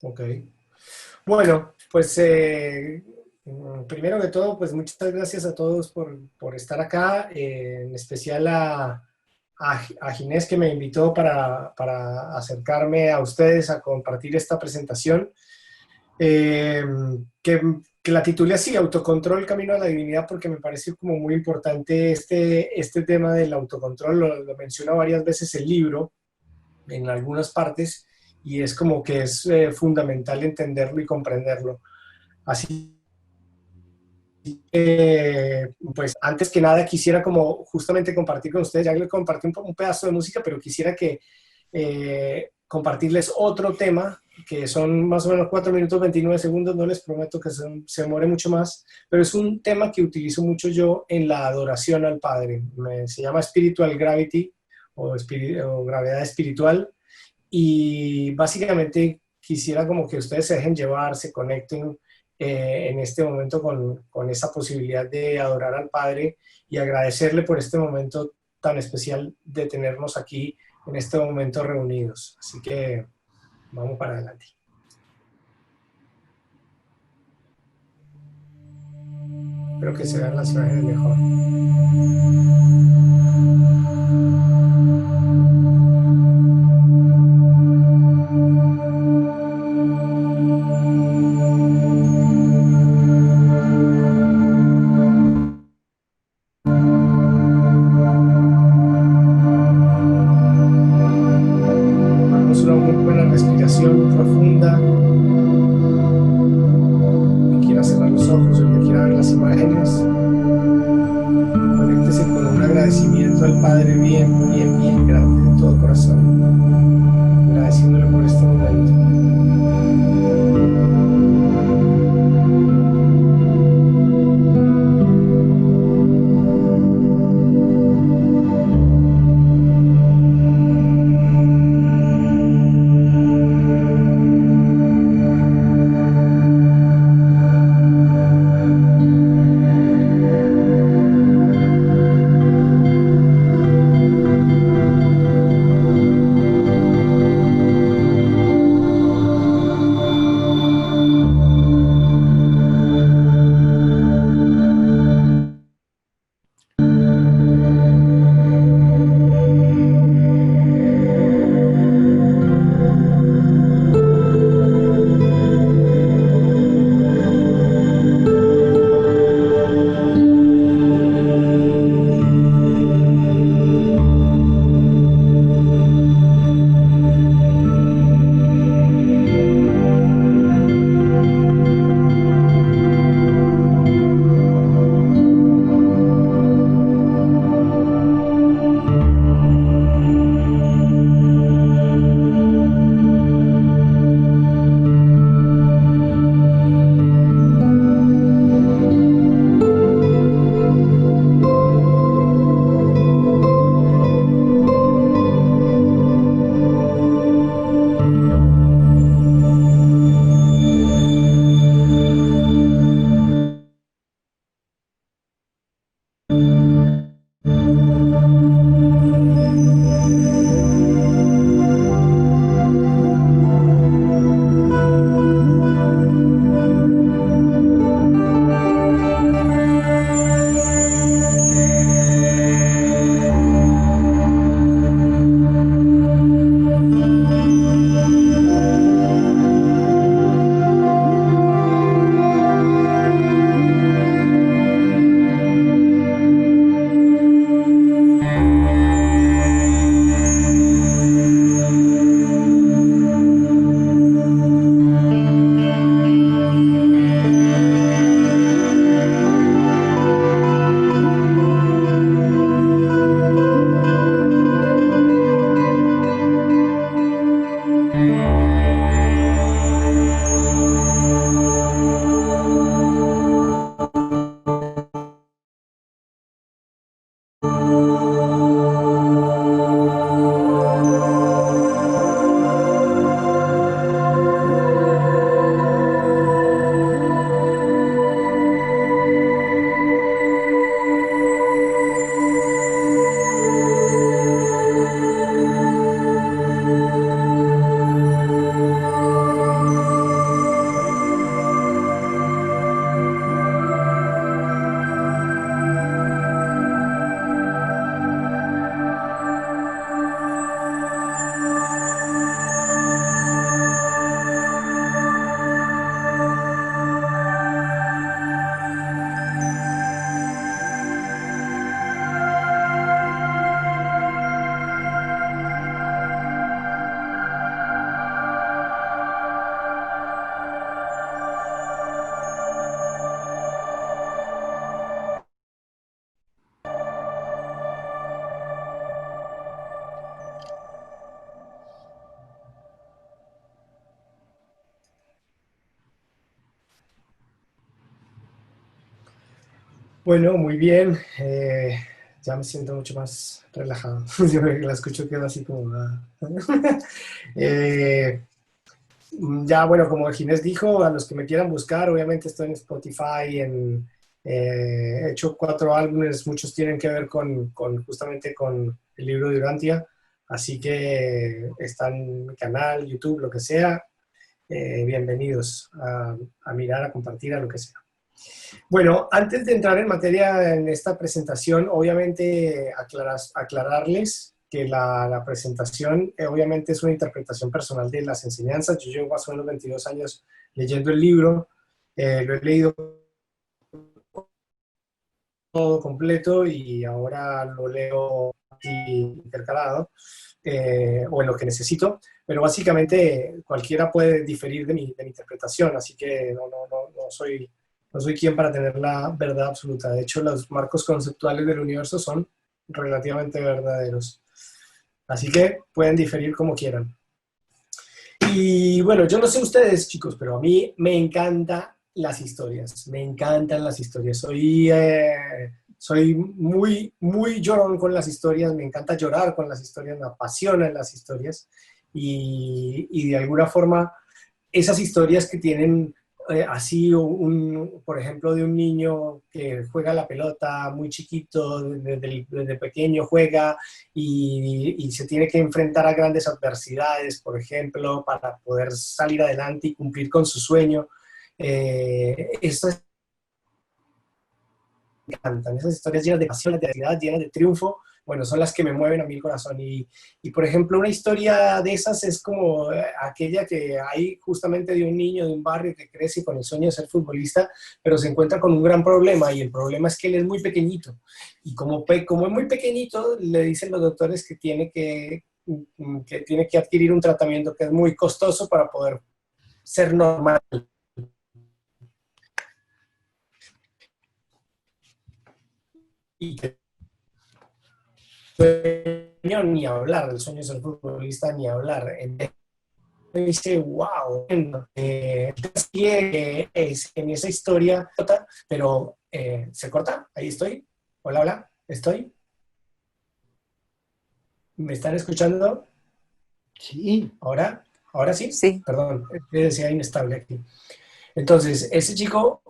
Ok. Bueno, pues primero que todo, pues muchas gracias a todos por estar acá, en especial a Ginés que me invitó para acercarme a ustedes a compartir esta presentación, eh, que, que la titulé así, Autocontrol, Camino a la Divinidad, porque me parece como muy importante este tema del autocontrol, lo menciona varias veces el libro en algunas partes y es como que es fundamental entenderlo y comprenderlo. Así que, pues antes que nada quisiera como justamente compartir con ustedes, ya que les compartí un pedazo de música, pero quisiera que compartirles otro tema, que son más o menos 4 minutos 29 segundos, no les prometo que se demore mucho más, pero es un tema que utilizo mucho yo en la adoración al Padre. Se llama Spiritual Gravity o gravedad espiritual y básicamente quisiera como que ustedes se dejen llevar, se conecten en este momento con esa posibilidad de adorar al Padre y agradecerle por este momento tan especial de tenernos aquí en este momento reunidos. Así que vamos para adelante. Espero que se vean las imágenes mejor. Tomamos una muy buena respiración profunda. Que quiera cerrar los ojos o que quiera ver las imágenes, conéctese con un agradecimiento al Padre bien, bien, bien grande de todo corazón, agradeciéndole por este momento. Bueno, muy bien. Ya me siento mucho más relajado. Yo la escucho quedo así como... Eh, ya, bueno, como Ginés dijo, a los que me quieran buscar, obviamente estoy en Spotify, he hecho 4 álbumes, muchos tienen que ver justamente con el libro de Urantia, así que están en mi canal, YouTube, lo que sea, bienvenidos a mirar, a compartir, a lo que sea. Bueno, antes de entrar en materia en esta presentación, obviamente aclararles que la presentación obviamente es una interpretación personal de las enseñanzas. Yo llevo más o menos 22 años leyendo el libro, lo he leído todo completo y ahora lo leo intercalado o en lo que necesito, pero básicamente cualquiera puede diferir de mi interpretación, así que no soy quien para tener la verdad absoluta. De hecho, los marcos conceptuales del universo son relativamente verdaderos. Así que pueden diferir como quieran. Y bueno, yo no sé ustedes, chicos, pero a mí me encantan las historias. Me encantan las historias. Soy muy, muy llorón con las historias. Me encanta llorar con las historias. Me apasionan las historias. Y de alguna forma esas historias que tienen así, por ejemplo, de un niño que juega la pelota muy chiquito, desde pequeño juega y se tiene que enfrentar a grandes adversidades, por ejemplo, para poder salir adelante y cumplir con su sueño. Estas me encantan, esas historias llenas de pasión, de realidad, llenas de triunfo, bueno, son las que me mueven a mí el corazón. Y por ejemplo, una historia de esas es como aquella que hay justamente de un niño de un barrio que crece con el sueño de ser futbolista, pero se encuentra con un gran problema y el problema es que él es muy pequeñito. Y como es muy pequeñito, le dicen los doctores que tiene que adquirir un tratamiento que es muy costoso para poder ser normal. Y que sueño ni hablar, el sueño de ser futbolista ni hablar. Dice, wow, es en esa historia, pero se corta, ahí estoy. Hola, hola, estoy. ¿Me están escuchando? Sí, ¿Ahora? ¿Ahora sí? Sí, Perdón, decía inestable aquí. Entonces, ese chico,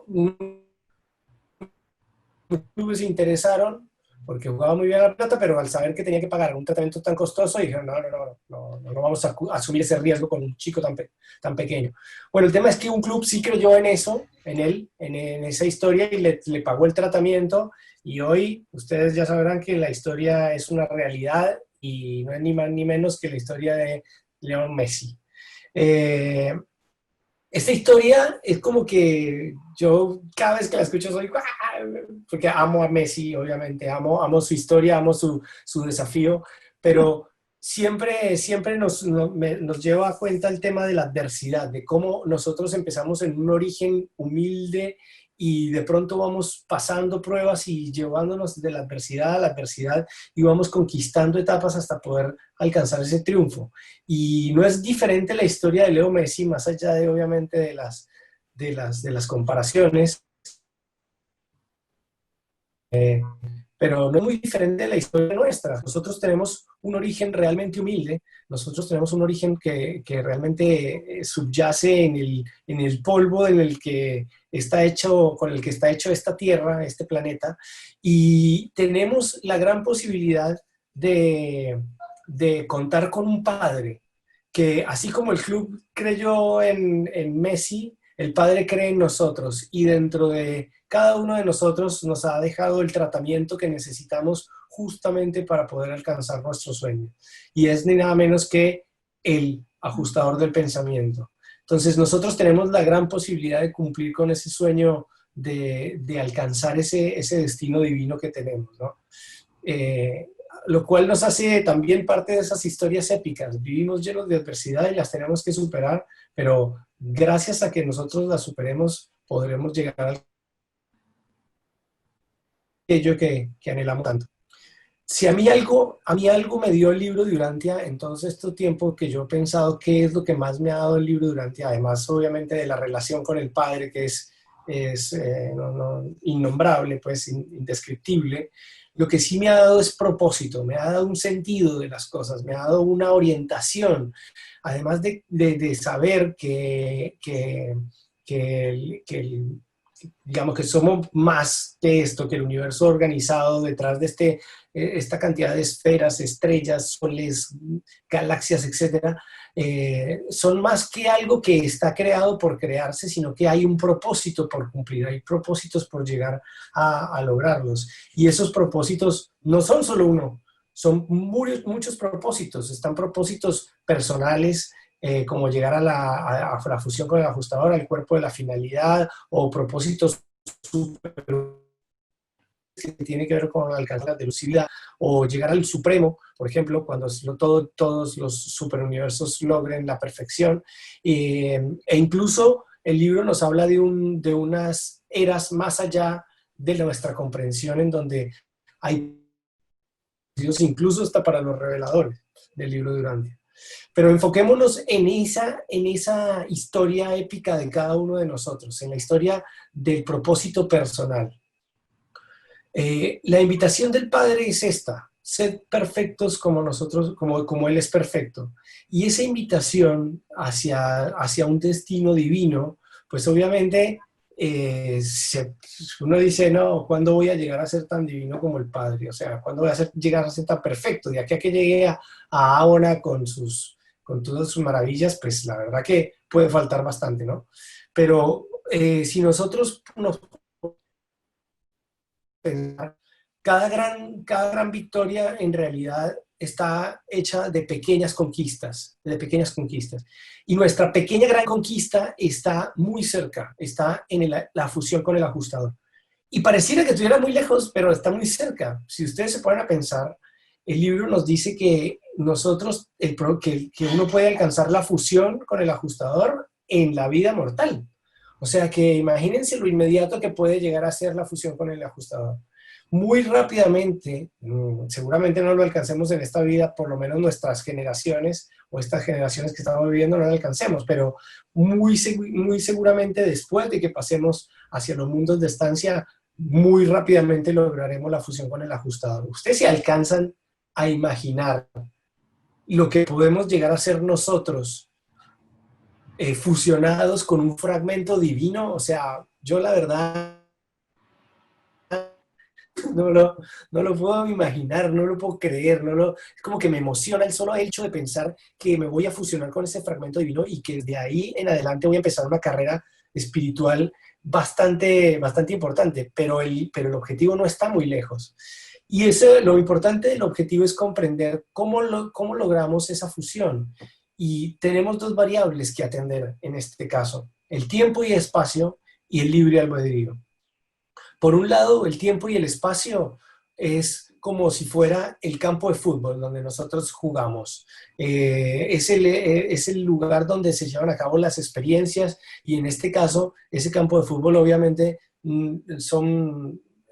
clubes se interesaron porque jugaba muy bien a la plata, pero al saber que tenía que pagar un tratamiento tan costoso, dijeron, no vamos a asumir ese riesgo con un chico tan pequeño. Bueno, el tema es que un club sí creyó en eso, en él, en esa historia, y le pagó el tratamiento, y hoy ustedes ya sabrán que la historia es una realidad, y no es ni más ni menos que la historia de Leo Messi. Eh, Esta historia es como que yo cada vez que la escucho soy, ¡ah! Porque amo a Messi, obviamente, amo su historia, amo su desafío, pero siempre nos lleva a cuenta el tema de la adversidad, de cómo nosotros empezamos en un origen humilde y de pronto vamos pasando pruebas y llevándonos de la adversidad a la adversidad y vamos conquistando etapas hasta poder alcanzar ese triunfo. Y no es diferente la historia de Leo Messi, más allá de obviamente de las comparaciones, pero no es muy diferente de la historia nuestra. Nosotros tenemos un origen realmente humilde, nosotros tenemos un origen que realmente subyace en el polvo en el que está hecho, con el que está hecho esta tierra, este planeta, y tenemos la gran posibilidad de contar con un padre que así como el club creyó en Messi, el Padre cree en nosotros y dentro de cada uno de nosotros nos ha dejado el tratamiento que necesitamos justamente para poder alcanzar nuestro sueño. Y es ni nada menos que el ajustador del pensamiento. Entonces nosotros tenemos la gran posibilidad de cumplir con ese sueño de alcanzar ese destino divino que tenemos, ¿no? Eh, lo cual nos hace también parte de esas historias épicas. Vivimos llenos de adversidad y las tenemos que superar, pero gracias a que nosotros las superemos, podremos llegar a aquello que anhelamos tanto. Si a mí algo me dio el libro de Urantia en todo este tiempo que yo he pensado qué es lo que más me ha dado el libro de Urantia, además obviamente de la relación con el padre, que es innombrable, pues indescriptible. Lo que sí me ha dado es propósito, me ha dado un sentido de las cosas, me ha dado una orientación, además de saber que digamos que somos más que esto, que el universo organizado detrás de esta cantidad de esferas, estrellas, soles, galaxias, etcétera, son más que algo que está creado por crearse, sino que hay un propósito por cumplir, hay propósitos por llegar a lograrlos. Y esos propósitos no son solo uno, son muchos propósitos. Están propósitos personales, como llegar a la fusión con el ajustador, al cuerpo de la finalidad, o propósitos super que tiene que ver con alcanzar la delusividad o llegar al supremo, por ejemplo, cuando todos los superuniversos logren la perfección. E incluso el libro nos habla de unas eras más allá de nuestra comprensión, en donde hay Dios incluso hasta para los reveladores del libro de Urantia. Pero enfoquémonos en esa historia épica de cada uno de nosotros, en la historia del propósito personal. La invitación del Padre es esta: sed perfectos como nosotros, como Él es perfecto. Y esa invitación hacia un destino divino, pues obviamente uno dice, no, ¿cuándo voy a llegar a ser tan divino como el Padre? O sea, ¿cuándo voy a llegar a ser tan perfecto? De aquí a que llegue a Áona con todas sus maravillas, pues la verdad que puede faltar bastante, ¿no? Pero si nosotros nos pensar, cada gran victoria en realidad está hecha de pequeñas conquistas, de pequeñas conquistas. Y nuestra pequeña gran conquista está muy cerca, está en la fusión con el ajustador. Y pareciera que estuviera muy lejos, pero está muy cerca. Si ustedes se ponen a pensar, el libro nos dice que nosotros, que uno puede alcanzar la fusión con el ajustador en la vida mortal. O sea que imagínense lo inmediato que puede llegar a ser la fusión con el ajustador. Muy rápidamente, seguramente no lo alcancemos en esta vida, por lo menos nuestras generaciones o estas generaciones que estamos viviendo no lo alcancemos, pero muy seguramente después de que pasemos hacia los mundos de estancia, muy rápidamente lograremos la fusión con el ajustador. Ustedes se alcanzan a imaginar lo que podemos llegar a ser nosotros, fusionados con un fragmento divino. O sea, yo la verdad no no lo puedo imaginar, no lo puedo creer, es como que me emociona el solo hecho de pensar que me voy a fusionar con ese fragmento divino y que de ahí en adelante voy a empezar una carrera espiritual bastante importante, pero el objetivo no está muy lejos. Y eso, lo importante del objetivo es comprender cómo logramos esa fusión. Y tenemos dos variables que atender en este caso: el tiempo y espacio y el libre albedrío. Por un lado, el tiempo y el espacio es como si fuera el campo de fútbol donde nosotros jugamos. Es el lugar donde se llevan a cabo las experiencias, y en este caso, ese campo de fútbol obviamente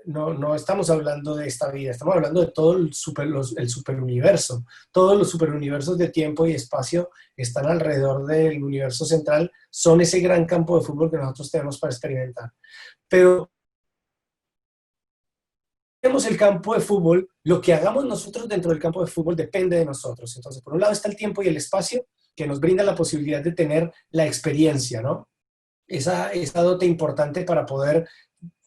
no estamos hablando de esta vida, estamos hablando de todo el superuniverso. Todos los superuniversos de tiempo y espacio están alrededor del universo central, son ese gran campo de fútbol que nosotros tenemos para experimentar. Pero tenemos el campo de fútbol, lo que hagamos nosotros dentro del campo de fútbol depende de nosotros. Entonces, por un lado está el tiempo y el espacio, que nos brinda la posibilidad de tener la experiencia, ¿no? Esa dote importante para poder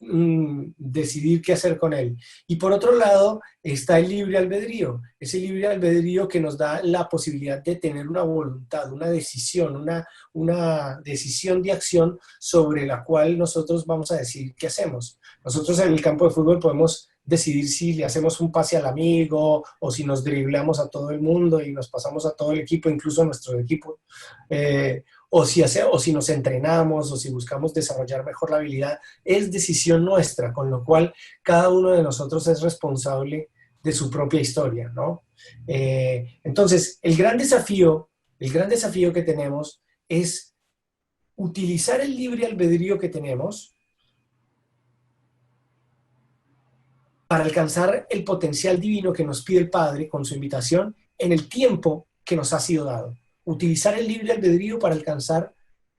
decidir qué hacer con él. Y por otro lado está el libre albedrío, ese libre albedrío que nos da la posibilidad de tener una voluntad, una decisión de acción sobre la cual nosotros vamos a decidir qué hacemos. Nosotros en el campo de fútbol podemos decidir si le hacemos un pase al amigo, o si nos dribleamos a todo el mundo y nos pasamos a todo el equipo, incluso a nuestro equipo, o si nos entrenamos, o si buscamos desarrollar mejor la habilidad. Es decisión nuestra, con lo cual cada uno de nosotros es responsable de su propia historia, ¿no? Entonces, el gran desafío que tenemos es utilizar el libre albedrío que tenemos para alcanzar el potencial divino que nos pide el Padre con su invitación en el tiempo que nos ha sido dado. Utilizar el libre albedrío para alcanzar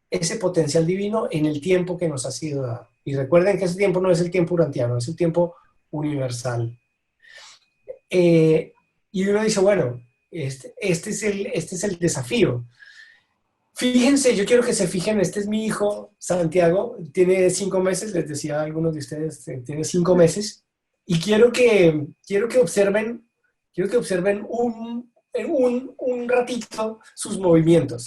ese potencial divino en el tiempo que nos ha sido dado. Y recuerden que ese tiempo no es el tiempo urantiano, es el tiempo universal. Y uno dice, bueno, este es el desafío. Fíjense, yo quiero que se fijen, este es mi hijo, Santiago, tiene 5 meses, les decía a algunos de ustedes, tiene 5 meses, y quiero que observen un ratito sus movimientos.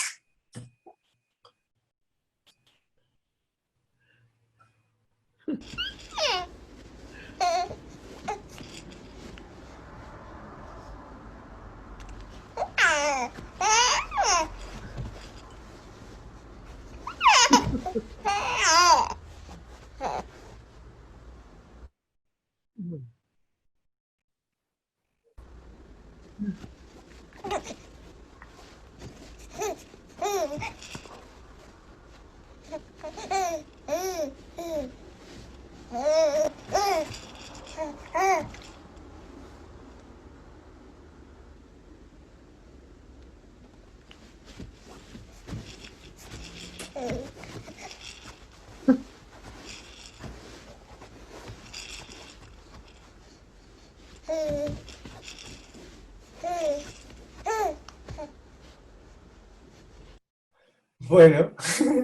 Bueno,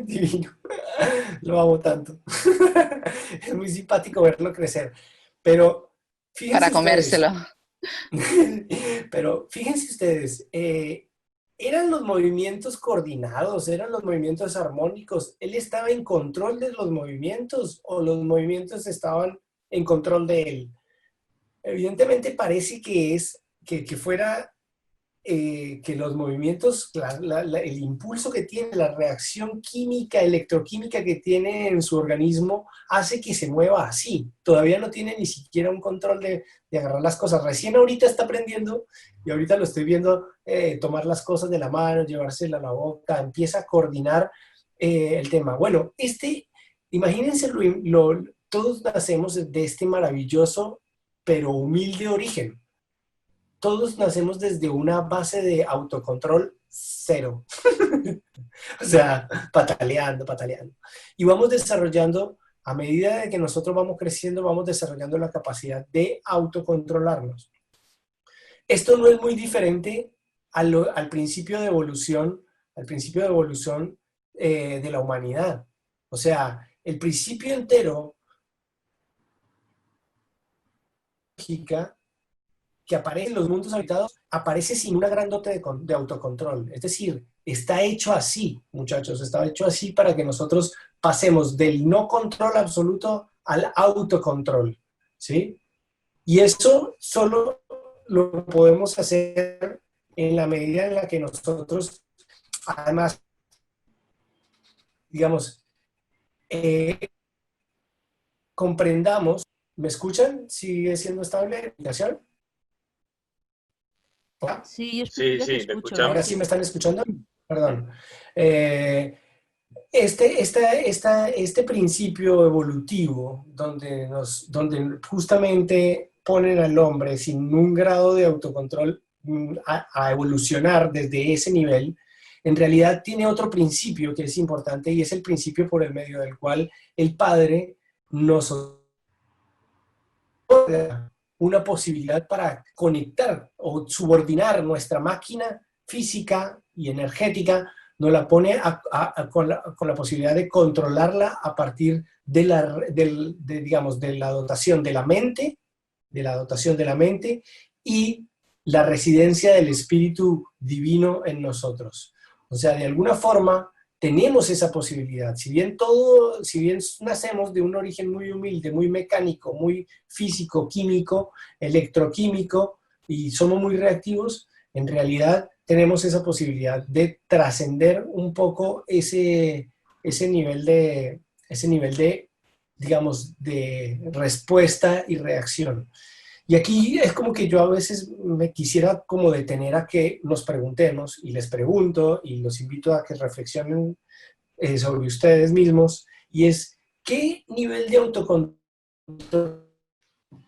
divino, lo amo tanto. Es muy simpático verlo crecer, pero Para fíjense comérselo. ustedes, pero fíjense ustedes, eran los movimientos coordinados, eran los movimientos armónicos. ¿Él estaba en control de los movimientos o los movimientos estaban en control de él? Evidentemente parece que fuera que los movimientos, el impulso que tiene, la reacción química, electroquímica que tiene en su organismo, hace que se mueva así. Todavía no tiene ni siquiera un control de agarrar las cosas. Recién ahorita está aprendiendo y ahorita lo estoy viendo tomar las cosas de la mano, llevárselas a la boca, empieza a coordinar el tema. Bueno, imagínense, todos nacemos de este maravilloso pero humilde origen. Todos nacemos desde una base de autocontrol cero. O sea, pataleando, pataleando. Y vamos desarrollando, a medida de que nosotros vamos creciendo, vamos desarrollando la capacidad de autocontrolarnos. Esto no es muy diferente al principio de evolución, de la humanidad. O sea, el principio entero que aparece en los mundos habitados, aparece sin una gran dote de autocontrol. Es decir, está hecho así, muchachos, está hecho así para que nosotros pasemos del no control absoluto al autocontrol, ¿sí? Y eso solo lo podemos hacer en la medida en la que nosotros, además, digamos, eh, comprendamos. ¿Me escuchan? ¿Sigue siendo estable la comunicación? ¿Hola? Sí, Sí, ya te sí, te escucho. ¿Ahora escuchamos. sí me están escuchando? Sí. Perdón. Este principio evolutivo, donde justamente ponen al hombre sin un grado de autocontrol a evolucionar desde ese nivel, en realidad tiene otro principio que es importante y es el principio por el medio del cual el Padre nos otorga una posibilidad para conectar o subordinar nuestra máquina física y energética, nos la pone con la posibilidad de controlarla a partir digamos, de la dotación de la mente, y la residencia del Espíritu Divino en nosotros. O sea, de alguna forma tenemos esa posibilidad. Si bien nacemos de un origen muy humilde, muy mecánico, muy físico, químico, electroquímico, y somos muy reactivos, en realidad tenemos esa posibilidad de trascender un poco ese nivel de, digamos, de respuesta y reacción. Y aquí es como que yo a veces me quisiera como detener a que nos preguntemos, y les pregunto, y los invito a que reflexionen sobre ustedes mismos, y es, ¿qué nivel de autocontrol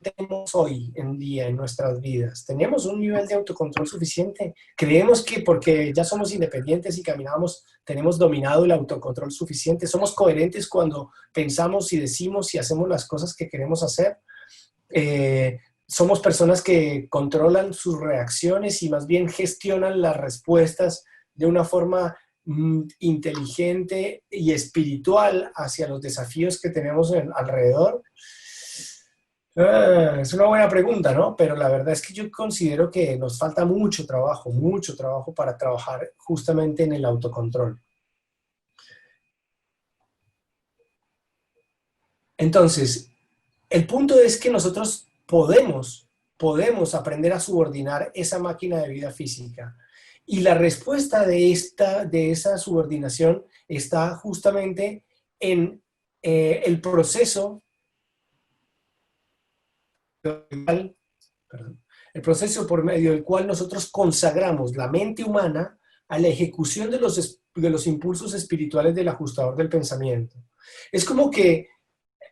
tenemos hoy en día en nuestras vidas? ¿Tenemos un nivel de autocontrol suficiente? ¿Creemos que porque ya somos independientes y caminamos, tenemos dominado el autocontrol suficiente? ¿Somos coherentes cuando pensamos y decimos y hacemos las cosas que queremos hacer? ¿Somos personas que controlan sus reacciones y más bien gestionan las respuestas de una forma inteligente y espiritual hacia los desafíos que tenemos alrededor? Es una buena pregunta, ¿no? Pero la verdad es que yo considero que nos falta mucho trabajo para trabajar justamente en el autocontrol. Entonces, el punto es que nosotros podemos aprender a subordinar esa máquina de vida física. Y la respuesta de esa subordinación está justamente en el proceso perdón, el proceso por medio del cual nosotros consagramos la mente humana a la ejecución de los impulsos espirituales del ajustador del pensamiento. Es como que,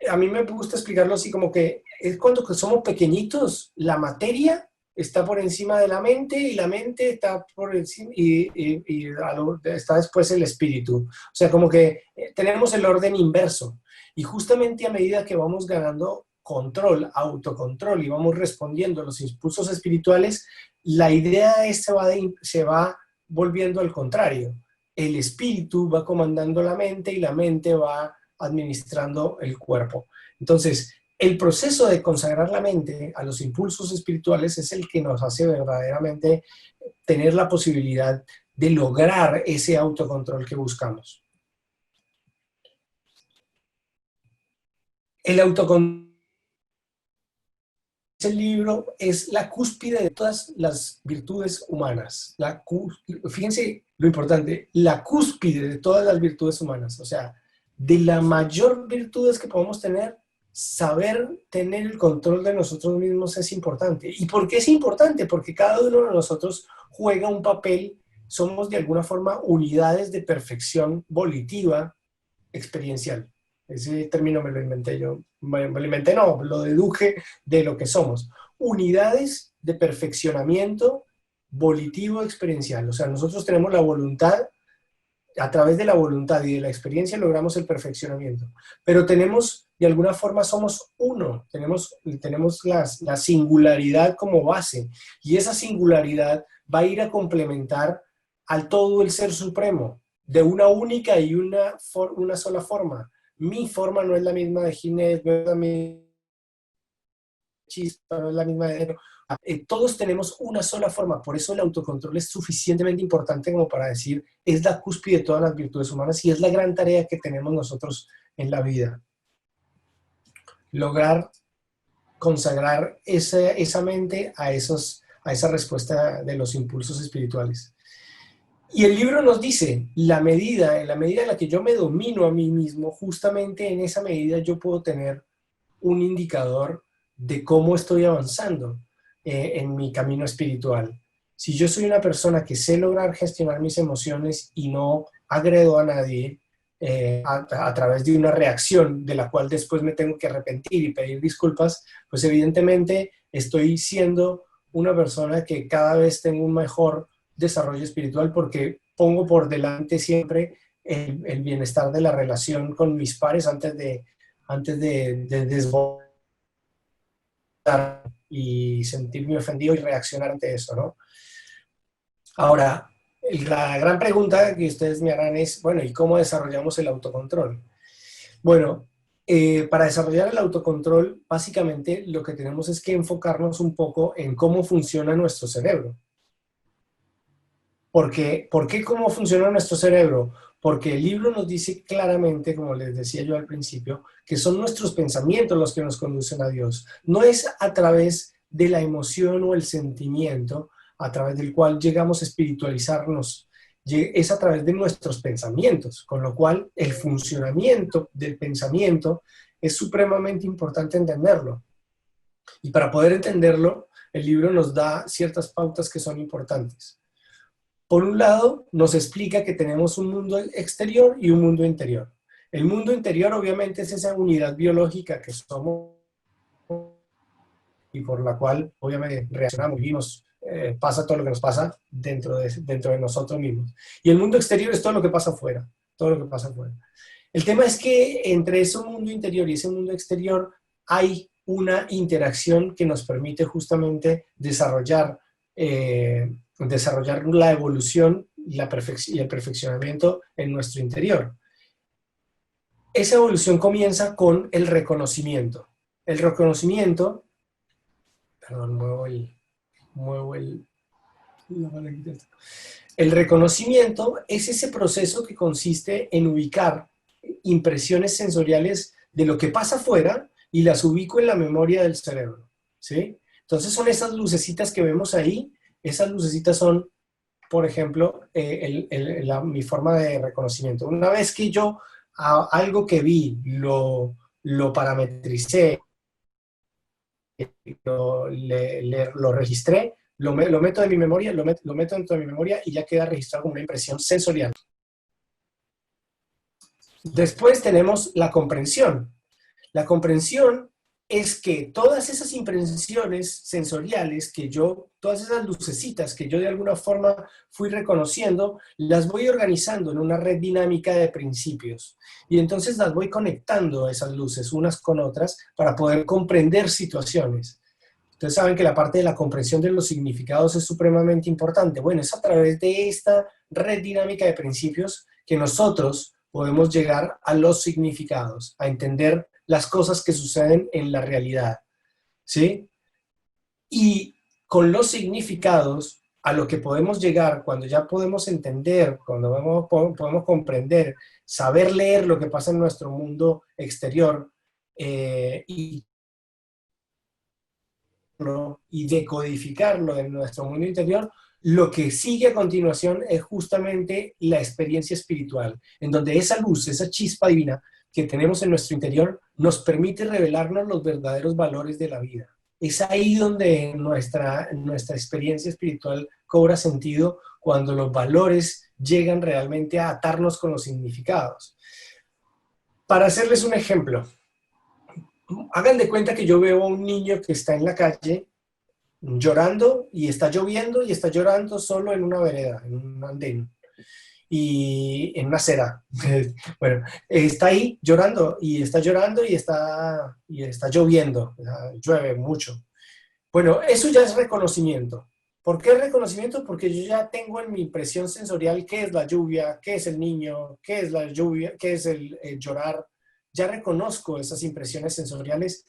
a mí me gusta explicarlo así, como que es cuando somos pequeñitos, la materia está por encima de la mente y la mente está por encima está después el espíritu. O sea, como que tenemos el orden inverso. Y justamente a medida que vamos ganando control, autocontrol y vamos respondiendo a los impulsos espirituales, la idea es se va volviendo al contrario. El espíritu va comandando la mente y la mente va administrando el cuerpo. Entonces, el proceso de consagrar la mente a los impulsos espirituales es el que nos hace verdaderamente tener la posibilidad de lograr ese autocontrol que buscamos. El autocontrol, ese libro es la cúspide de todas las virtudes humanas. Fíjense lo importante, la cúspide de todas las virtudes humanas. O sea, de la mayor virtudes que podemos tener, saber tener el control de nosotros mismos es importante. ¿Y por qué es importante? Porque cada uno de nosotros juega un papel, somos de alguna forma unidades de perfección volitiva experiencial. Ese término me lo inventé yo. Me lo inventé, no, lo deduje de lo que somos. Unidades de perfeccionamiento volitivo experiencial. O sea, nosotros tenemos la voluntad, a través de la voluntad y de la experiencia logramos el perfeccionamiento. Pero tenemos, de alguna forma, somos uno. Tenemos la singularidad como base. Y esa singularidad va a ir a complementar al todo el ser supremo de una única y una sola forma. Mi forma no es la misma de Ginés, no es la misma de Chispa, no es la misma de... todos tenemos una sola forma, por eso el autocontrol es suficientemente importante como para decir, es la cúspide de todas las virtudes humanas y es la gran tarea que tenemos nosotros en la vida. Lograr consagrar esa mente a esa respuesta de los impulsos espirituales. Y el libro nos dice, en la medida en la que yo me domino a mí mismo, justamente en esa medida yo puedo tener un indicador de cómo estoy avanzando en mi camino espiritual. Si yo soy una persona que sé lograr gestionar mis emociones y no agredo a nadie a través de una reacción de la cual después me tengo que arrepentir y pedir disculpas, pues evidentemente estoy siendo una persona que cada vez tengo un mejor desarrollo espiritual porque pongo por delante siempre el bienestar de la relación con mis pares antes de desbordar y sentirme ofendido y reaccionar ante eso, ¿no? Ahora, la gran pregunta que ustedes me harán es, bueno, ¿y cómo desarrollamos el autocontrol? Bueno, para desarrollar el autocontrol, básicamente lo que tenemos es que enfocarnos un poco en cómo funciona nuestro cerebro. ¿Por qué cómo funciona nuestro cerebro? Porque el libro nos dice claramente, como les decía yo al principio, que son nuestros pensamientos los que nos conducen a Dios. No es a través de la emoción o el sentimiento a través del cual llegamos a espiritualizarnos, es a través de nuestros pensamientos, con lo cual el funcionamiento del pensamiento es supremamente importante entenderlo. Y para poder entenderlo, el libro nos da ciertas pautas que son importantes. Por un lado, nos explica que tenemos un mundo exterior y un mundo interior. El mundo interior obviamente es esa unidad biológica que somos y por la cual obviamente reaccionamos, vivimos, pasa todo lo que nos pasa dentro de nosotros mismos. Y el mundo exterior es todo lo que pasa afuera, todo lo que pasa afuera. El tema es que entre ese mundo interior y ese mundo exterior hay una interacción que nos permite justamente desarrollar la evolución y el perfeccionamiento en nuestro interior. Esa evolución comienza con el reconocimiento. El reconocimiento, perdón, el reconocimiento es ese proceso que consiste en ubicar impresiones sensoriales de lo que pasa afuera y las ubico en la memoria del cerebro, ¿sí? Entonces son esas lucecitas que vemos ahí, esas lucecitas son, por ejemplo, mi forma de reconocimiento. Una vez que yo algo que vi lo parametricé, lo registré, lo meto en mi memoria, lo meto dentro de mi memoria y ya queda registrado como una impresión sensorial. Después tenemos la comprensión. La comprensión es que todas esas impresiones sensoriales todas esas lucecitas que yo de alguna forma fui reconociendo, las voy organizando en una red dinámica de principios. Y entonces las voy conectando a esas luces unas con otras para poder comprender situaciones. Ustedes saben que la parte de la comprensión de los significados es supremamente importante. Bueno, es a través de esta red dinámica de principios que nosotros podemos llegar a los significados, a entender las cosas que suceden en la realidad, ¿sí? Y con los significados, a lo que podemos llegar cuando ya podemos entender, cuando podemos comprender, saber leer lo que pasa en nuestro mundo exterior y decodificarlo en nuestro mundo interior, lo que sigue a continuación es justamente la experiencia espiritual, en donde esa luz, esa chispa divina que tenemos en nuestro interior, nos permite revelarnos los verdaderos valores de la vida. Es ahí donde nuestra experiencia espiritual cobra sentido, cuando los valores llegan realmente a atarnos con los significados. Para hacerles un ejemplo, hagan de cuenta que yo veo a un niño que está en la calle llorando y está lloviendo y está llorando solo en una vereda, en un andén y en una acera. Bueno, está ahí llorando y está llorando y está lloviendo, llueve mucho. Bueno, eso ya es reconocimiento. ¿Por qué reconocimiento? Porque yo ya tengo en mi impresión sensorial qué es la lluvia, qué es el niño, qué es la lluvia, qué es el llorar. Ya reconozco esas impresiones sensoriales,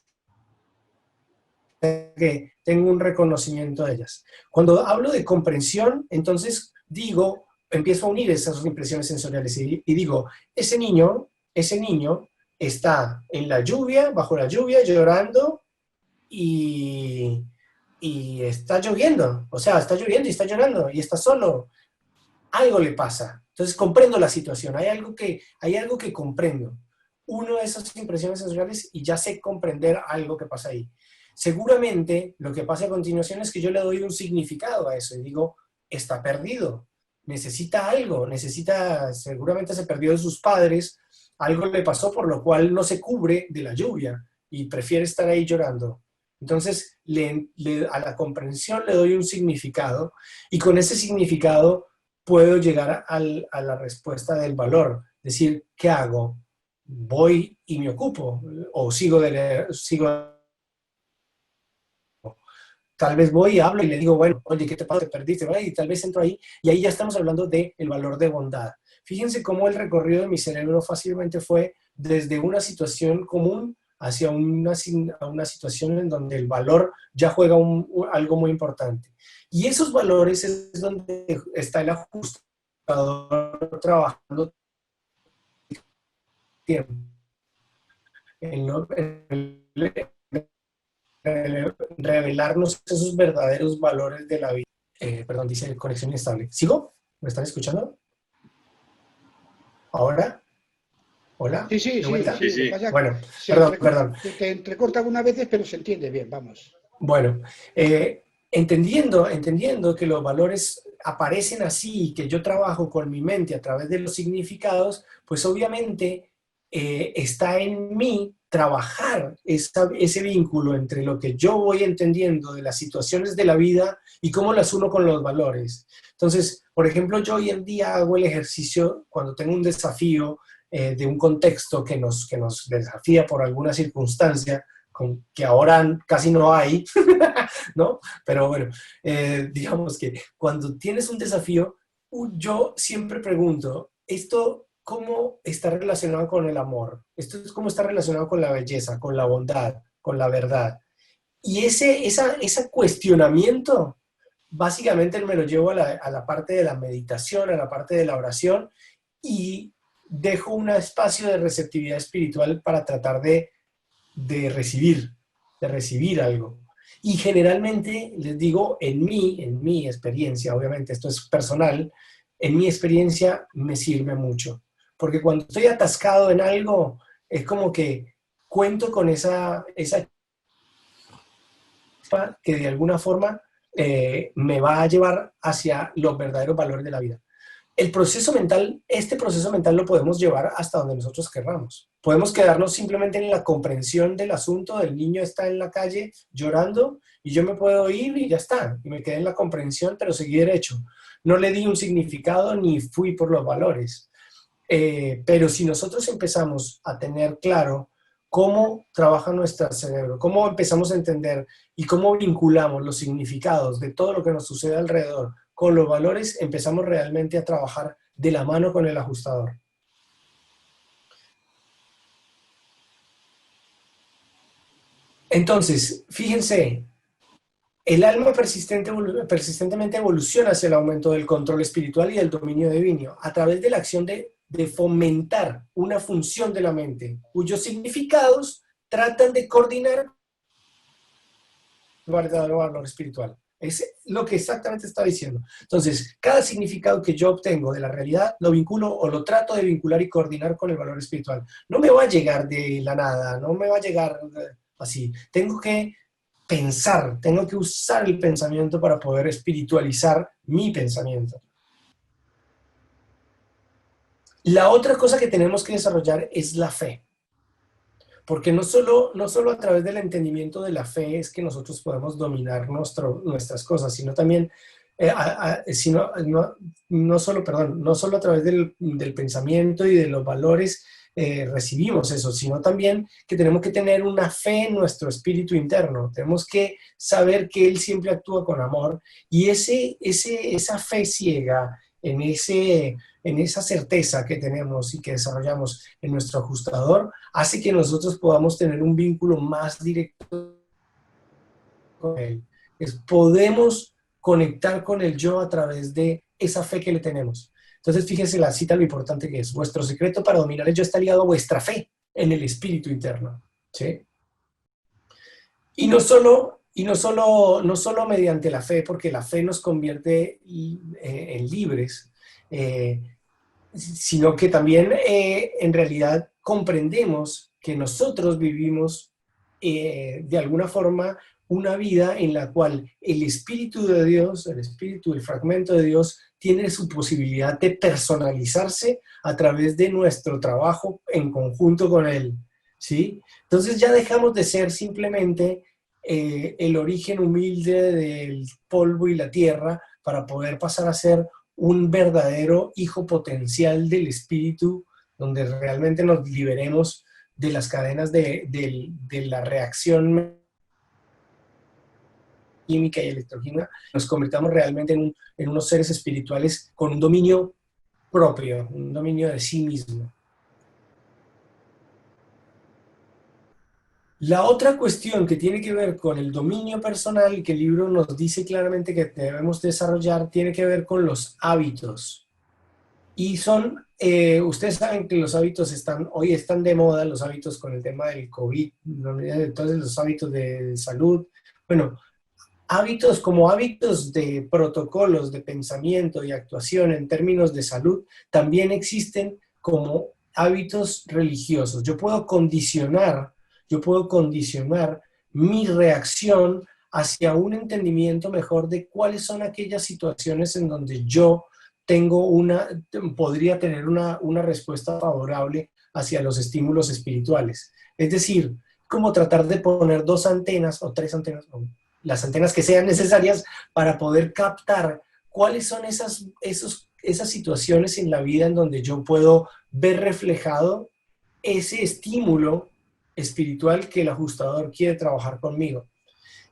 que tengo un reconocimiento de ellas. Cuando hablo de comprensión, entonces empiezo a unir esas impresiones sensoriales y digo, ese niño está en la lluvia, bajo la lluvia, llorando y está lloviendo. O sea, está lloviendo y está llorando y está solo. Algo le pasa. Entonces comprendo la situación. Hay algo que comprendo. Uno de esas impresiones sensoriales y ya sé comprender algo que pasa ahí. Seguramente lo que pasa a continuación es que yo le doy un significado a eso y digo, está perdido, necesita algo, seguramente se perdió de sus padres, algo le pasó por lo cual no se cubre de la lluvia y prefiere estar ahí llorando. Entonces a la comprensión le doy un significado y con ese significado puedo llegar a la respuesta del valor. Decir, ¿qué hago? ¿Voy y me ocupo? ¿O sigo tal vez voy y hablo y le digo, bueno, oye, ¿qué te pasa? Te perdiste, ¿verdad? Y tal vez entro ahí, y ahí ya estamos hablando del valor de bondad. Fíjense cómo el recorrido de mi cerebro fácilmente fue desde una situación común hacia una situación en donde el valor ya juega algo muy importante. Y esos valores es donde está el ajustador trabajando tiempo. Revelarnos esos verdaderos valores de la vida. Perdón, dice conexión inestable. ¿Sigo? ¿Me están escuchando? ¿Ahora? ¿Hola? Sí, sí, ¿De sí, vuelta? sí. Sí. Lo que pasa es que Bueno, perdón. se entrecorta algunas veces, pero se entiende bien, vamos. Bueno, entendiendo que los valores aparecen así y que yo trabajo con mi mente a través de los significados, pues obviamente está en mí trabajar ese vínculo entre lo que yo voy entendiendo de las situaciones de la vida y cómo las uno con los valores. Entonces, por ejemplo, yo hoy en día hago el ejercicio cuando tengo un desafío de un contexto que nos desafía por alguna circunstancia, que ahora casi no hay, ¿no? Pero bueno, digamos que cuando tienes un desafío, yo siempre pregunto, ¿esto cómo está relacionado con el amor? ¿Esto es cómo está relacionado con la belleza, con la bondad, con la verdad? Y ese cuestionamiento, básicamente me lo llevo a la parte de la meditación, a la parte de la oración, y dejo un espacio de receptividad espiritual para tratar de recibir algo. Y generalmente, les digo, en mi experiencia, obviamente esto es personal, en mi experiencia me sirve mucho. Porque cuando estoy atascado en algo, es como que cuento con esa chispa que de alguna forma me va a llevar hacia los verdaderos valores de la vida. El proceso mental, este proceso mental lo podemos llevar hasta donde nosotros querramos. Podemos quedarnos simplemente en la comprensión del asunto, del niño está en la calle llorando y yo me puedo ir y ya está. Y me quedé en la comprensión, pero seguí derecho. No le di un significado ni fui por los valores. Pero si nosotros empezamos a tener claro cómo trabaja nuestro cerebro, cómo empezamos a entender y cómo vinculamos los significados de todo lo que nos sucede alrededor con los valores, empezamos realmente a trabajar de la mano con el ajustador. Entonces, fíjense, el alma persistentemente evoluciona hacia el aumento del control espiritual y del dominio divino a través de la acción de fomentar una función de la mente, cuyos significados tratan de coordinar el verdadero valor espiritual. Es lo que exactamente está diciendo. Entonces, cada significado que yo obtengo de la realidad lo vinculo o lo trato de vincular y coordinar con el valor espiritual. No me va a llegar de la nada, no me va a llegar así. Tengo que pensar, tengo que usar el pensamiento para poder espiritualizar mi pensamiento. La otra cosa que tenemos que desarrollar es la fe. Porque no solo a través del entendimiento de la fe es que nosotros podemos dominar nuestras cosas, sino también, no solo a través del pensamiento y de los valores recibimos eso, sino también que tenemos que tener una fe en nuestro espíritu interno. Tenemos que saber que Él siempre actúa con amor y esa fe ciega en esa certeza que tenemos y que desarrollamos en nuestro ajustador, hace que nosotros podamos tener un vínculo más directo con Él. Podemos conectar con el yo a través de esa fe que le tenemos. Entonces, fíjense la cita, lo importante que es. Vuestro secreto para dominar el yo está ligado a vuestra fe en el espíritu interno. ¿Sí? Y no solo mediante la fe, porque la fe nos convierte en libres, sino que también en realidad comprendemos que nosotros vivimos de alguna forma una vida en la cual el Espíritu de Dios, el fragmento de Dios, tiene su posibilidad de personalizarse a través de nuestro trabajo en conjunto con Él, ¿sí? Entonces ya dejamos de ser simplemente el origen humilde del polvo y la tierra para poder pasar a ser un verdadero hijo potencial del Espíritu, donde realmente nos liberemos de las cadenas de la reacción química y electroquímica, nos convirtamos realmente en unos seres espirituales con un dominio propio, un dominio de sí mismo. La otra cuestión que tiene que ver con el dominio personal y que el libro nos dice claramente que debemos desarrollar tiene que ver con los hábitos. Y ustedes saben que los hábitos hoy están de moda, los hábitos con el tema del COVID, entonces los hábitos de salud. Bueno, hábitos como hábitos de protocolos de pensamiento y actuación en términos de salud también existen como hábitos religiosos. Yo puedo condicionar mi reacción hacia un entendimiento mejor de cuáles son aquellas situaciones en donde yo podría tener una respuesta favorable hacia los estímulos espirituales. Es decir, como tratar de poner 2 antenas o 3 antenas, o las antenas que sean necesarias para poder captar cuáles son esas situaciones en la vida en donde yo puedo ver reflejado ese estímulo espiritual que el ajustador quiere trabajar conmigo.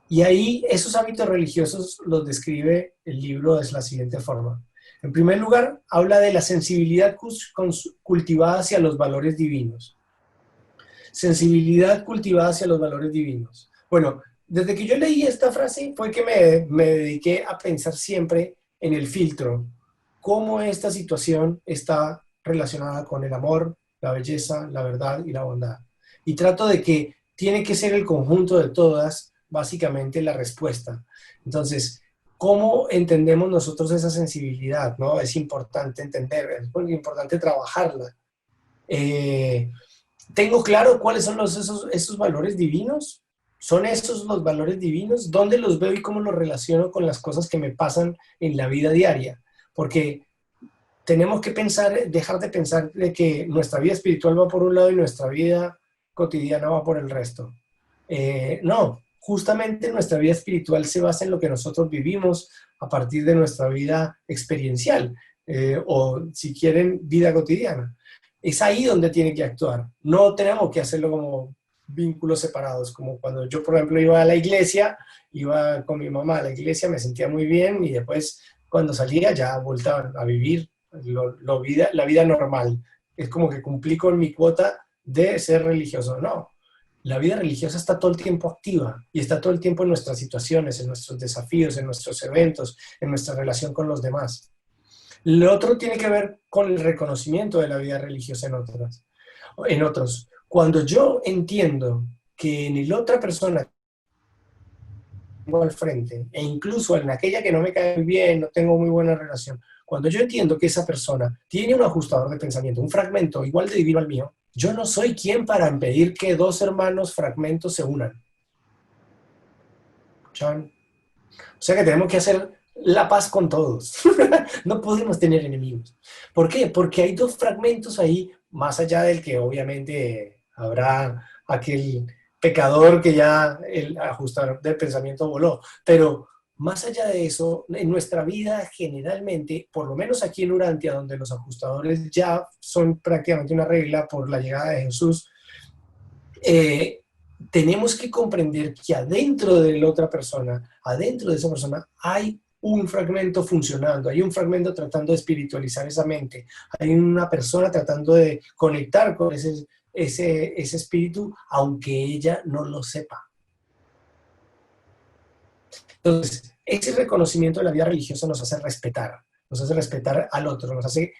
Y ahí esos hábitos religiosos los describe el libro de la siguiente forma. En primer lugar, habla de la sensibilidad cultivada hacia los valores divinos. Sensibilidad cultivada hacia los valores divinos. Bueno, desde que yo leí esta frase fue que me dediqué a pensar siempre en el filtro, cómo esta situación está relacionada con el amor, la belleza, la verdad y la bondad. Y trato de que tiene que ser el conjunto de todas, básicamente, la respuesta. Entonces, ¿cómo entendemos nosotros esa sensibilidad? ¿No? Es importante entender, es muy importante trabajarla. ¿Tengo claro cuáles son esos valores divinos? ¿Son esos los valores divinos? ¿Dónde los veo y cómo los relaciono con las cosas que me pasan en la vida diaria? Porque tenemos que pensar, dejar de pensar de que nuestra vida espiritual va por un lado y nuestra vida cotidiana va por el resto. No, justamente nuestra vida espiritual se basa en lo que nosotros vivimos a partir de nuestra vida experiencial, o si quieren, vida cotidiana. Es ahí donde tiene que actuar. No tenemos que hacerlo como vínculos separados, como cuando yo, por ejemplo, iba a la iglesia, iba con mi mamá a la iglesia, me sentía muy bien y después cuando salía ya voltaba a vivir la vida normal. Es como que cumplí con mi cuota de ser religioso. No, la vida religiosa está todo el tiempo activa y está todo el tiempo en nuestras situaciones, en nuestros desafíos, en nuestros eventos, en nuestra relación con los demás. Lo otro tiene que ver con el reconocimiento de la vida religiosa en otros. Cuando yo entiendo que en la otra persona tengo al frente, e incluso en aquella que no me cae bien, no tengo muy buena relación, cuando yo entiendo que esa persona tiene un ajustador de pensamiento, un fragmento igual de divino al mío, yo no soy quien para impedir que 2 hermanos fragmentos se unan. ¿Chan? O sea que tenemos que hacer la paz con todos. No podemos tener enemigos. ¿Por qué? Porque hay 2 fragmentos ahí, más allá del que obviamente habrá aquel pecador que ya el ajustador del pensamiento voló. Pero más allá de eso, en nuestra vida generalmente, por lo menos aquí en Urantia, donde los ajustadores ya son prácticamente una regla por la llegada de Jesús, tenemos que comprender que adentro de la otra persona, adentro de esa persona, hay un fragmento funcionando, hay un fragmento tratando de espiritualizar esa mente, hay una persona tratando de conectar con ese espíritu, aunque ella no lo sepa. Entonces, ese reconocimiento de la vida religiosa nos hace respetar al otro, nos hace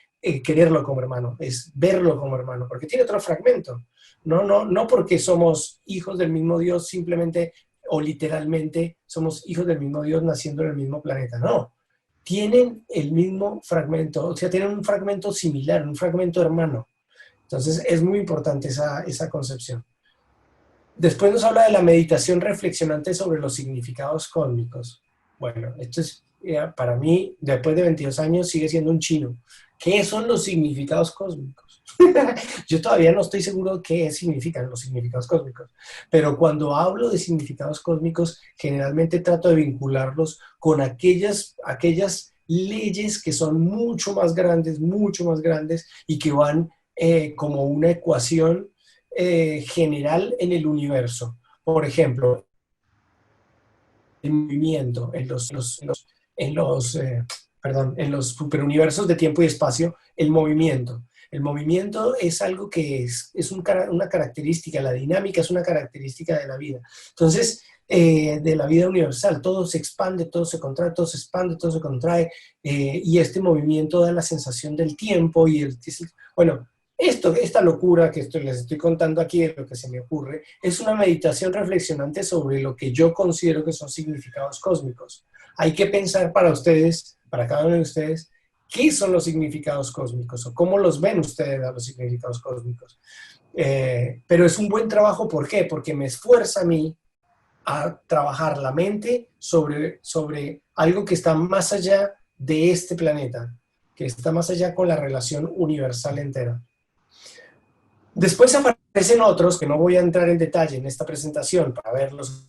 quererlo como hermano, es verlo como hermano, porque tiene otro fragmento. No porque somos hijos del mismo Dios simplemente o literalmente somos hijos del mismo Dios naciendo en el mismo planeta, no. Tienen el mismo fragmento, o sea, tienen un fragmento similar, un fragmento hermano. Entonces, es muy importante esa concepción. Después nos habla de la meditación reflexionante sobre los significados cósmicos. Bueno, esto es, para mí, después de 22 años, sigue siendo un chino. ¿Qué son los significados cósmicos? Yo todavía no estoy seguro de qué significan los significados cósmicos, pero cuando hablo de significados cósmicos, generalmente trato de vincularlos con aquellas leyes que son mucho más grandes y que van como una ecuación general en el universo. Por ejemplo, el movimiento en los superuniversos de tiempo y espacio, el movimiento. El movimiento es algo que es una característica, la dinámica es una característica de la vida. Entonces, de la vida universal, todo se expande, todo se contrae, todo se expande, todo se contrae, y este movimiento da la sensación del tiempo bueno, esta locura que les estoy contando aquí de lo que se me ocurre, es una meditación reflexionante sobre lo que yo considero que son significados cósmicos. Hay que pensar para ustedes, para cada uno de ustedes, qué son los significados cósmicos o cómo los ven ustedes a los significados cósmicos. Pero es un buen trabajo, ¿por qué? Porque me esfuerza a mí a trabajar la mente sobre algo que está más allá de este planeta, que está más allá con la relación universal entera. Después aparecen otros que no voy a entrar en detalle en esta presentación para verlos,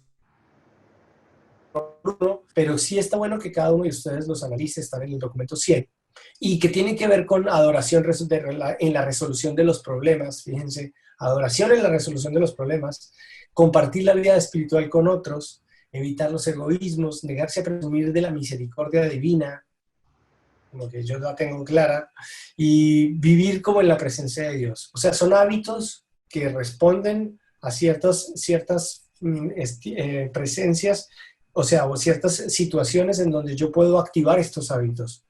pero sí está bueno que cada uno de ustedes los analice, están en el documento 100, y que tiene que ver con adoración en la resolución de los problemas. Fíjense, adoración en la resolución de los problemas, compartir la vida espiritual con otros, evitar los egoísmos, negarse a presumir de la misericordia divina, como que yo la tengo clara, y vivir como en la presencia de Dios. O sea, son hábitos que responden a ciertas presencias, o sea, o ciertas situaciones en donde yo puedo activar estos hábitos.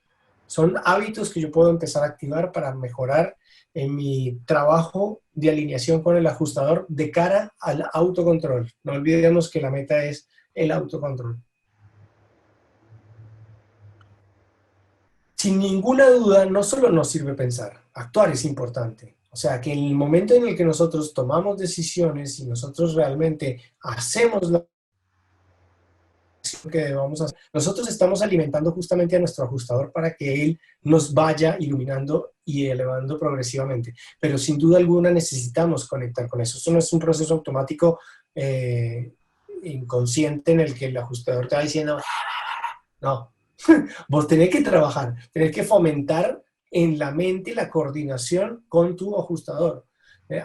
Son hábitos que yo puedo empezar a activar para mejorar en mi trabajo de alineación con el ajustador de cara al autocontrol. No olvidemos que la meta es el autocontrol. Sin ninguna duda, no solo nos sirve pensar, actuar es importante. O sea, que en el momento en el que nosotros tomamos decisiones y nosotros realmente hacemos la que debamos hacer, nosotros estamos alimentando justamente a nuestro ajustador para que él nos vaya iluminando y elevando progresivamente. Pero sin duda alguna necesitamos conectar con eso. Eso no es un proceso automático inconsciente en el que el ajustador te va diciendo, no, vos tenés que trabajar, tenés que fomentar en la mente la coordinación con tu ajustador,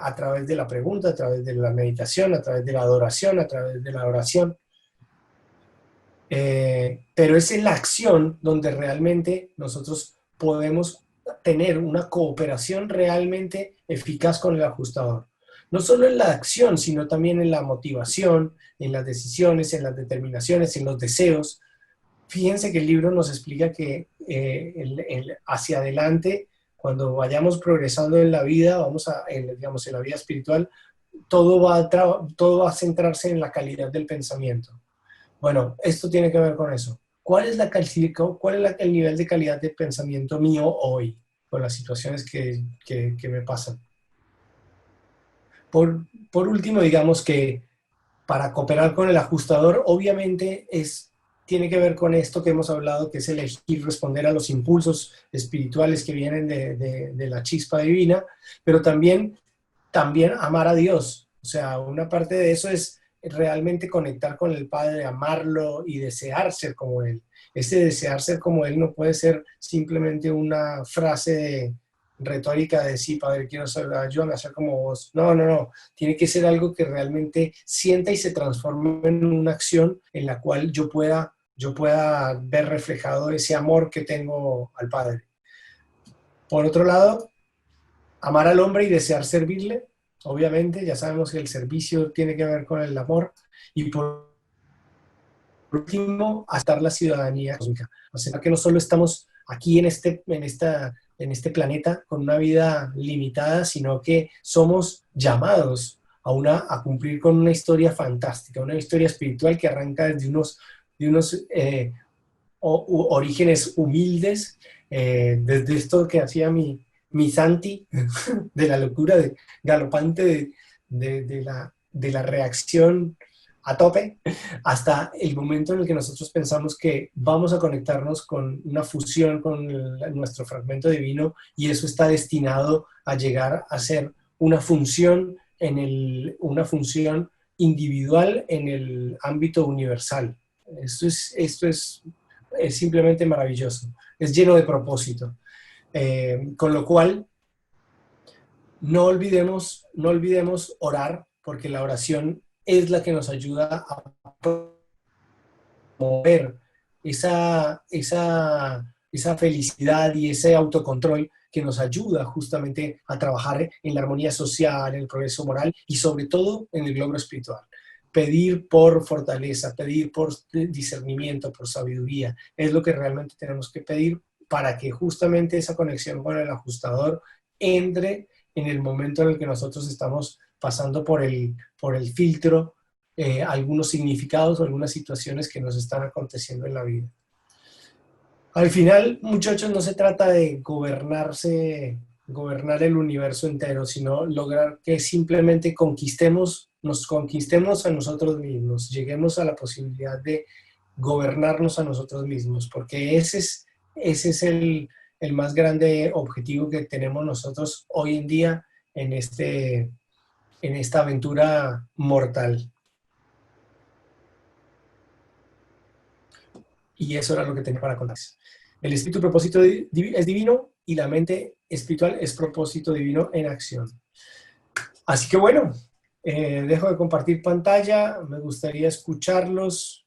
a través de la pregunta, a través de la meditación, a través de la adoración, a través de la oración. Pero es en la acción donde realmente nosotros podemos tener una cooperación realmente eficaz con el ajustador. No solo en la acción, sino también en la motivación, en las decisiones, en las determinaciones, en los deseos. Fíjense que el libro nos explica que hacia adelante, cuando vayamos progresando en la vida, digamos, en la vida espiritual, todo va a centrarse en la calidad del pensamiento. Bueno, esto tiene que ver con eso. ¿Cuál es el nivel de calidad de pensamiento mío hoy con las situaciones que me pasan? Por último, digamos que para cooperar con el ajustador, obviamente tiene que ver con esto que hemos hablado, que es elegir responder a los impulsos espirituales que vienen de la chispa divina, pero también amar a Dios. O sea, una parte de eso es realmente conectar con el Padre, amarlo y desear ser como Él. Ese desear ser como Él no puede ser simplemente una frase retórica de sí, Padre, quiero ser, ayúdame a ser como vos. No, no, no. Tiene que ser algo que realmente sienta y se transforme en una acción en la cual yo pueda ver reflejado ese amor que tengo al Padre. Por otro lado, amar al hombre y desear servirle. Obviamente, ya sabemos que el servicio tiene que ver con el amor. Y por último, hasta la ciudadanía cósmica. O sea, que no solo estamos aquí en este planeta con una vida limitada, sino que somos llamados a cumplir con una historia fantástica, una historia espiritual que arranca desde unos orígenes humildes, desde esto que hacía mi Santi, de la locura galopante de la reacción a tope, hasta el momento en el que nosotros pensamos que vamos a conectarnos con una fusión con nuestro fragmento divino, y eso está destinado a llegar a ser una función una función individual en el ámbito universal. Esto es simplemente maravilloso, es lleno de propósito. Con lo cual, no olvidemos orar, porque la oración es la que nos ayuda a mover esa felicidad y ese autocontrol que nos ayuda justamente a trabajar en la armonía social, en el progreso moral y sobre todo en el logro espiritual. Pedir por fortaleza, pedir por discernimiento, por sabiduría, es lo que realmente tenemos que pedir para que justamente esa conexión con el ajustador entre en el momento en el que nosotros estamos pasando por el filtro, algunos significados o algunas situaciones que nos están aconteciendo en la vida. Al final, muchachos, no se trata de gobernar el universo entero, sino lograr que simplemente nos conquistemos a nosotros mismos, lleguemos a la posibilidad de gobernarnos a nosotros mismos, porque ese es el más grande objetivo que tenemos nosotros hoy en día en esta aventura mortal. Y eso era lo que tenía para contarles. El espíritu propósito es divino y la mente espiritual es propósito divino en acción. Así que bueno, dejo de compartir pantalla, me gustaría escucharlos.